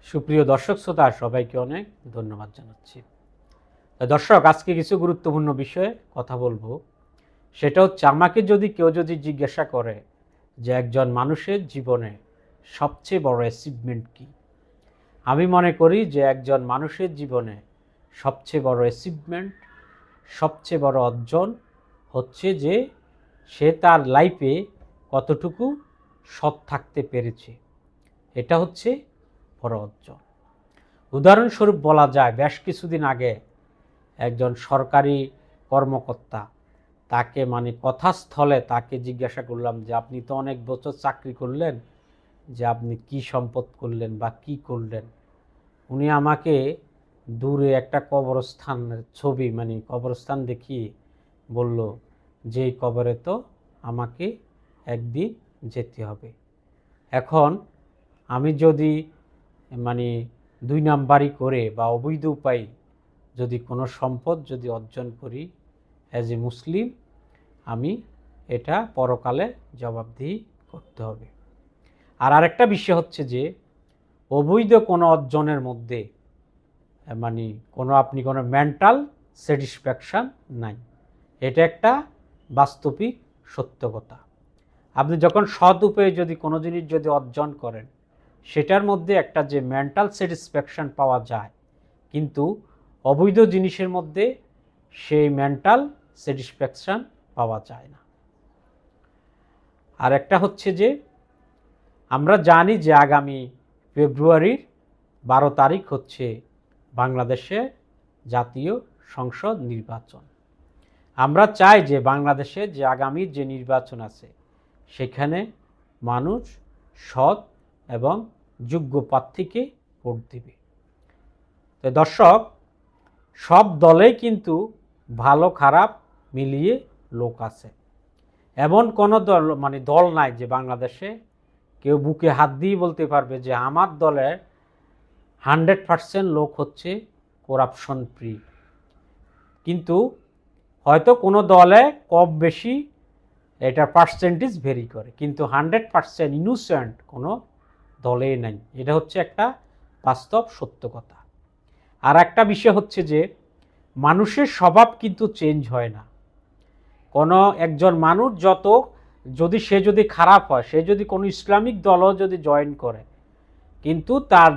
সুপ্রিয় দর্শক শ্রোতা সবাইকে অনেক ধন্যবাদ জানাচ্ছি। দর্শক, আজকে কিছু গুরুত্বপূর্ণ বিষয়ে কথা বলবো। সেটা হচ্ছে, আমাকে কেউ যদি জিজ্ঞাসা করে যে একজন মানুষের জীবনে সবচেয়ে বড় অ্যাচিভমেন্ট কী, আমি মনে করি যে একজন মানুষের জীবনে সবচেয়ে বড় অ্যাচিভমেন্ট, সবচেয়ে বড় অর্জন হচ্ছে যে সে তার লাইফে কতটুকু সৎ থাকতে পেরেছে। এটা হচ্ছে বড় অর্জন। উদাহরণস্বরূপ বলা যায়, বেশ কিছুদিন আগে একজন সরকারি কর্মকর্তা, তাকে কথাস্থলে তাকে জিজ্ঞাসা করলাম যে আপনি তো অনেক বছর চাকরি করলেন, যে আপনি কি সম্পদ করলেন বা কি করলেন। উনি আমাকে দূরে একটা কবরস্থানের ছবি কবরস্থান দেখিয়ে বলল যে এই কবরে তো আমাকে একদিন যেতে হবে। এখন আমি যদি 2 নাম্বারি করে বা অবৈধ উপায়ে যদি কোনো সম্পদ অর্জন করি অ্যাজ এ মুসলিম, আমি এটা পরকালে জবাবদিহি করতে হবে। আর আরেকটা বিষয় হচ্ছে যে অবৈধ কোনো অর্জনের মধ্যে কোনো মেন্টাল স্যাটিসফ্যাকশান নাই। এটা একটা বাস্তবিক সত্য কথা। আপনি যখন সৎ উপায়ে কোনো জিনিস অর্জন করেন, সেটার মধ্যে একটা যে মেন্টাল স্যাটিসফ্যাকশান পাওয়া যায়, কিন্তু অবৈধ জিনিসের মধ্যে সেই মেন্টাল স্যাটিসফ্যাকশান পাওয়া যায় না। আর একটা হচ্ছে যে আমরা জানি যে আগামী ফেব্রুয়ারির 12 তারিখ হচ্ছে বাংলাদেশে জাতীয় সংসদ নির্বাচন। আমরা চাই যে বাংলাদেশে যে আগামী যে নির্বাচন আছে, সেখানে মানুষ সৎ এবং যোগ্য প্রার্থীকে ভোট দিবে। তো দর্শক, সব দলেই কিন্তু ভালো খারাপ মিলিয়ে লোক আছে। এমন কোনো দল নাই যে বাংলাদেশে কেউ বুকে হাত দিয়ে বলতে পারবে যে আমার দলের 100% লোক হচ্ছে করাপশন ফ্রি। কিন্তু হয়তো কোনো দলে কম বেশি এটার পার্সেন্টেজ ভেরি করে, কিন্তু 100% ইনোসেন্ট কোনো দলেই নাই। এটা হচ্ছে একটা বাস্তব সত্য কথা। আর একটা বিষয় হচ্ছে যে মানুষের স্বভাব কিন্তু চেঞ্জ হয় না। কোনো একজন মানুষ যদি খারাপ হয়, সে যদি কোনো ইসলামিক দলও জয়েন করে, কিন্তু তার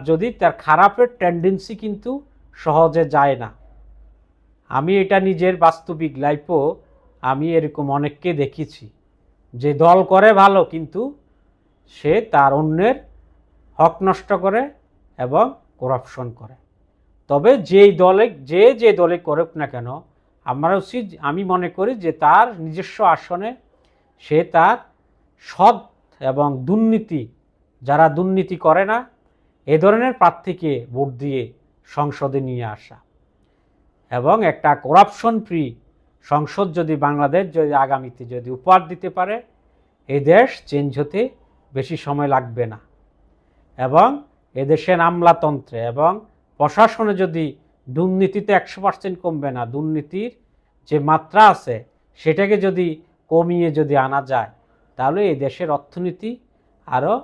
খারাপের টেন্ডেন্সি কিন্তু সহজে যায় না। আমি এটা নিজের বাস্তবিক লাইফও আমি এরকম অনেককে দেখেছি যে দল করে ভালো, কিন্তু সে তার অন্যের হক নষ্ট করে এবং করাপশন করে। তবে যে দলে করুক না কেন, আমি মনে করি যে তার নিজস্ব আসনে সে তার সৎ এবং যারা দুর্নীতি করে না, এ ধরনের প্রার্থীকে ভোট দিয়ে সংসদে নিয়ে আসা এবং একটা করাপশন ফ্রি সংসদ বাংলাদেশ আগামীতে উপহার দিতে পারে, এই দেশ চেঞ্জ হতে বেশি সময় লাগবে না। এবং এদেশের আমলাতন্ত্রে এবং প্রশাসনে দুর্নীতিতে 100% কমবে না, দুর্নীতির যে মাত্রা আছে সেটাকে কমিয়ে আনা যায়, তাহলে এই দেশের অর্থনীতি আরও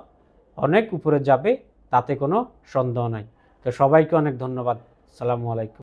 অনেক উপরে যাবে, তাতে কোনো সন্দেহ নাই। তো সবাইকে অনেক ধন্যবাদ। আসসালামু আলাইকুম।